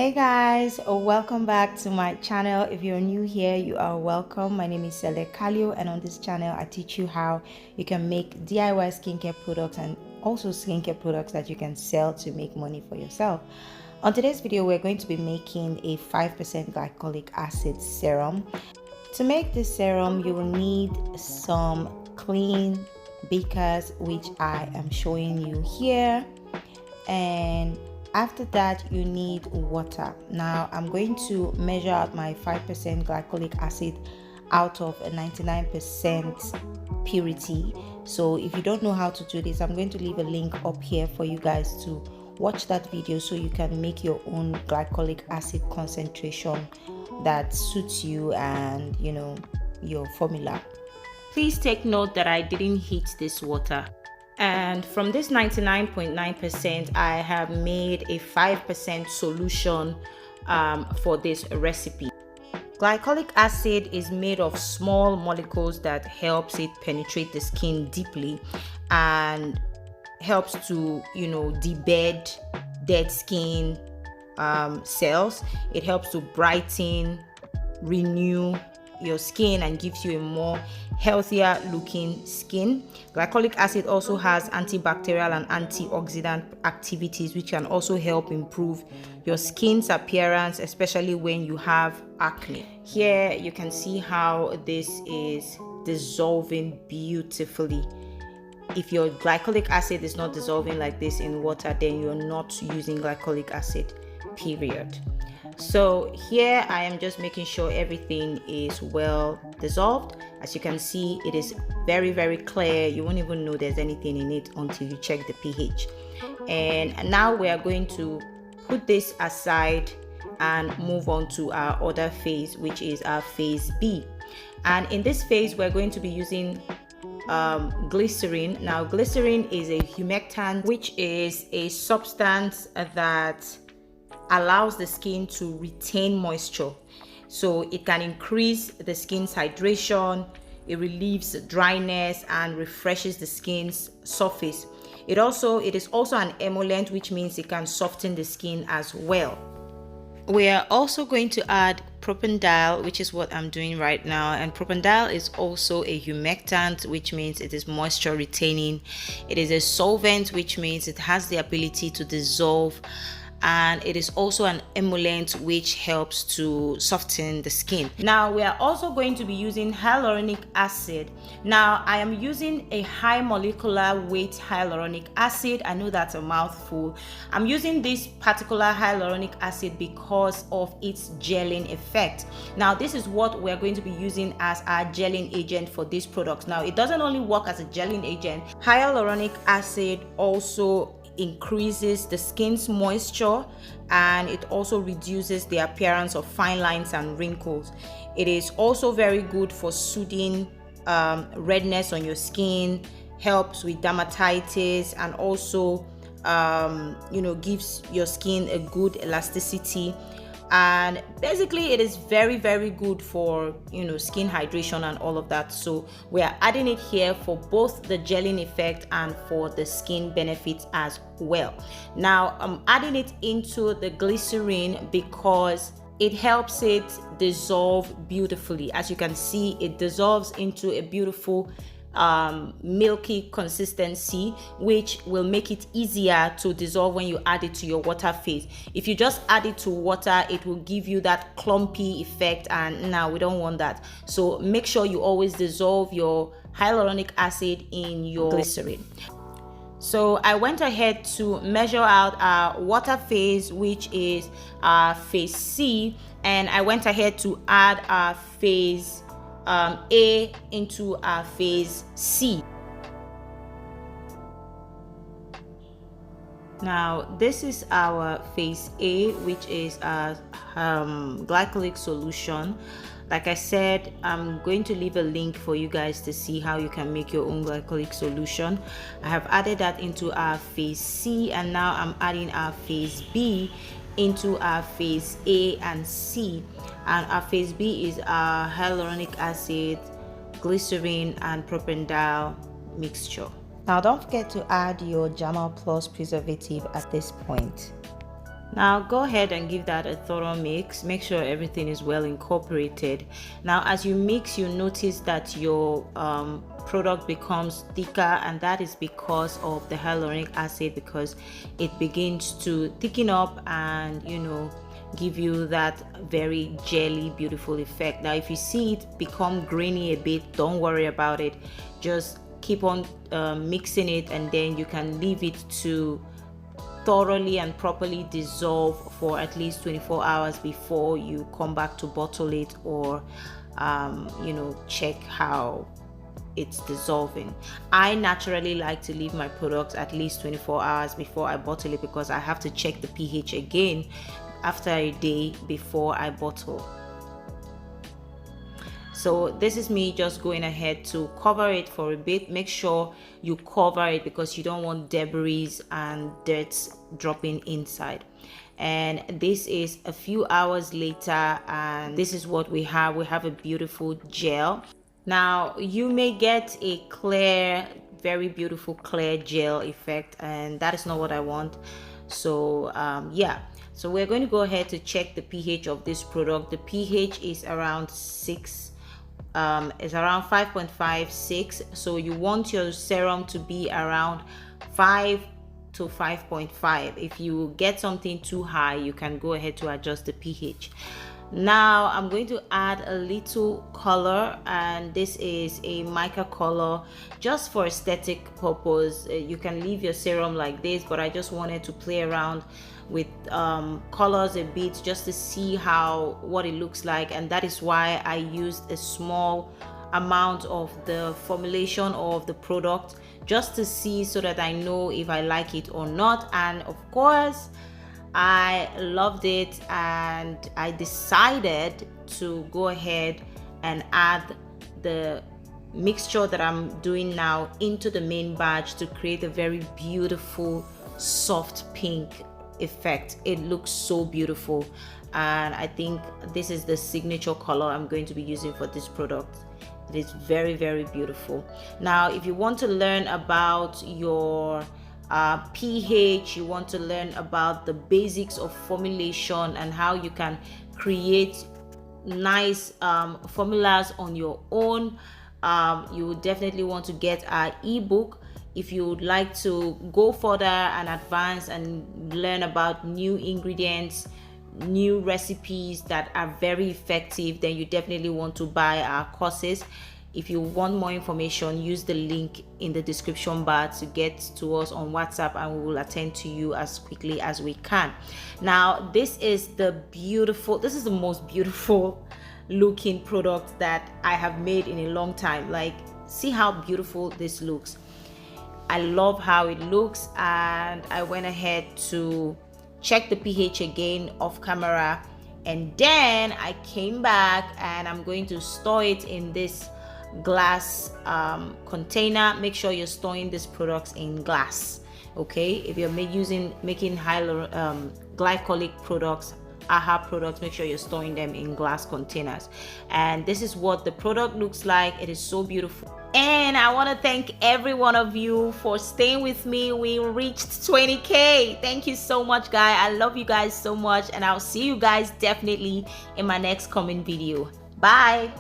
Hey guys, welcome back to my channel. If you're new here, you are welcome. My name is Sele Kalio, and on this channel I teach you how you can make DIY skincare products and also skincare products that you can sell to make money for yourself. On today's video, we're going to be making a 5% glycolic acid serum. To make this serum, you will need some clean beakers, which I am showing you here, and after that you need water. Now I'm going to measure out my 5% glycolic acid out of a 99% purity. So if you don't know how to do this, I'm going to leave a link up here for you guys to watch that video so you can make your own glycolic acid concentration that suits you and your formula. Please take note that I didn't heat this water. And from this 99.9%, I have made a 5% solution for this recipe. Glycolic acid is made of small molecules that helps it penetrate the skin deeply and helps to debed dead skin cells. It helps to brighten, renew your skin and gives you a more healthier looking skin. Glycolic acid also has antibacterial and antioxidant activities which can also help improve your skin's appearance, especially when you have acne. Here you can see how this is dissolving beautifully. If your glycolic acid is not dissolving like this in water, then you're not using glycolic acid, period. So here I am just making sure everything is well dissolved. As you can see, it is very, very clear. You won't even know there's anything in it until you check the pH. And now we are going to put this aside and move on to our other phase, which is our phase B. And in this phase, we're going to be using glycerin. Now, glycerin is a humectant, which is a substance that allows the skin to retain moisture, so it can increase the skin's hydration. It relieves dryness and refreshes the skin's surface. It is also an emollient, which means it can soften the skin as well. We are also going to add propanediol, which is what I'm doing right now, and propanediol is also a humectant, which means it is moisture retaining. It is a solvent, which means it has the ability to dissolve, and it is also an emollient, which helps to soften the skin. Now we are also going to be using hyaluronic acid. Now I am using a high molecular weight hyaluronic acid. I know that's a mouthful. I'm using this particular hyaluronic acid because of its gelling effect. Now this is what we're going to be using as our gelling agent for this product. Now it doesn't only work as a gelling agent. Hyaluronic acid also increases the skin's moisture, and it also reduces the appearance of fine lines and wrinkles. It is also very good for soothing redness on your skin, helps with dermatitis, and also gives your skin a good elasticity. And basically it is very, very good for skin hydration and all of that. So we are adding it here for both the gelling effect and for the skin benefits as well. Now I'm adding it into the glycerin because it helps it dissolve beautifully. As you can see, it dissolves into a beautiful milky consistency, which will make it easier to dissolve when you add it to your water phase. If you just add it to water, it will give you that clumpy effect, and now we don't want that. So make sure you always dissolve your hyaluronic acid in your glycerin. So I went ahead to measure out our water phase, which is our phase C, and I went ahead to add our phase A into our phase C. Now this is our phase A, which is our glycolic solution. Like I said, I'm going to leave a link for you guys to see how you can make your own glycolic solution. I have added that into our phase C, and now I'm adding our phase B into our phase A and C. And our phase B is our hyaluronic acid, glycerin, and propanediol mixture. Now don't forget to add your Jamal Plus preservative at this point. Now go ahead and give that a thorough mix. Make sure everything is well incorporated. Now as you mix, you notice that your product becomes thicker, and that is because of the hyaluronic acid, because it begins to thicken up and give you that very jelly beautiful effect. Now if you see it become grainy a bit, don't worry about it. Just keep on mixing it, and then you can leave it to thoroughly and properly dissolve for at least 24 hours before you come back to bottle it, or check how it's dissolving. I naturally like to leave my products at least 24 hours before I bottle it, because I have to check the pH again after a day before I bottle. So this is me just going ahead to cover it for a bit. Make sure you cover it because you don't want debris and dirt dropping inside. And this is a few hours later, and this is what we have. We have a beautiful gel. Now you may get a clear, very beautiful clear gel effect, and that is not what I want. So yeah, so we're going to go ahead to check the pH of this product. The pH is around 6, is around 5.56. so you want your serum to be around 5 to 5.5. If you get something too high, you can go ahead to adjust the pH. Now I'm going to add a little color, and this is a mica color just for aesthetic purpose. You can leave your serum like this, but I just wanted to play around with colors a bit just to see what it looks like, and that is why I used a small amount of the formulation of the product just to see, so that I know if I like it or not. And of course I loved it, and I decided to go ahead and add the mixture that I'm doing now into the main batch to create a very beautiful soft pink effect. It looks so beautiful, and I think this is the signature color I'm going to be using for this product. It is very, very beautiful. Now if you want to learn about your pH, you want to learn about the basics of formulation and how you can create nice formulas on your own, you would definitely want to get our ebook. If you would like to go further and advance and learn about new ingredients, new recipes that are very effective, then you definitely want to buy our courses. If you want more information, use the link in the description bar to get to us on WhatsApp, and we will attend to you as quickly as we can. Now this is the most beautiful looking product that I have made in a long time. Like, see how beautiful this looks. I love how it looks, and I went ahead to check the pH again off camera, and then I came back and I'm going to store it in this glass container. Make sure you're storing these products in glass, okay? If you're making glycolic products, AHA products, make sure you're storing them in glass containers. And this is what the product looks like. It is so beautiful, and I want to thank every one of you for staying with me. We reached 20K. Thank you so much, guys. I love you guys so much, and I'll see you guys definitely in my next coming video. Bye.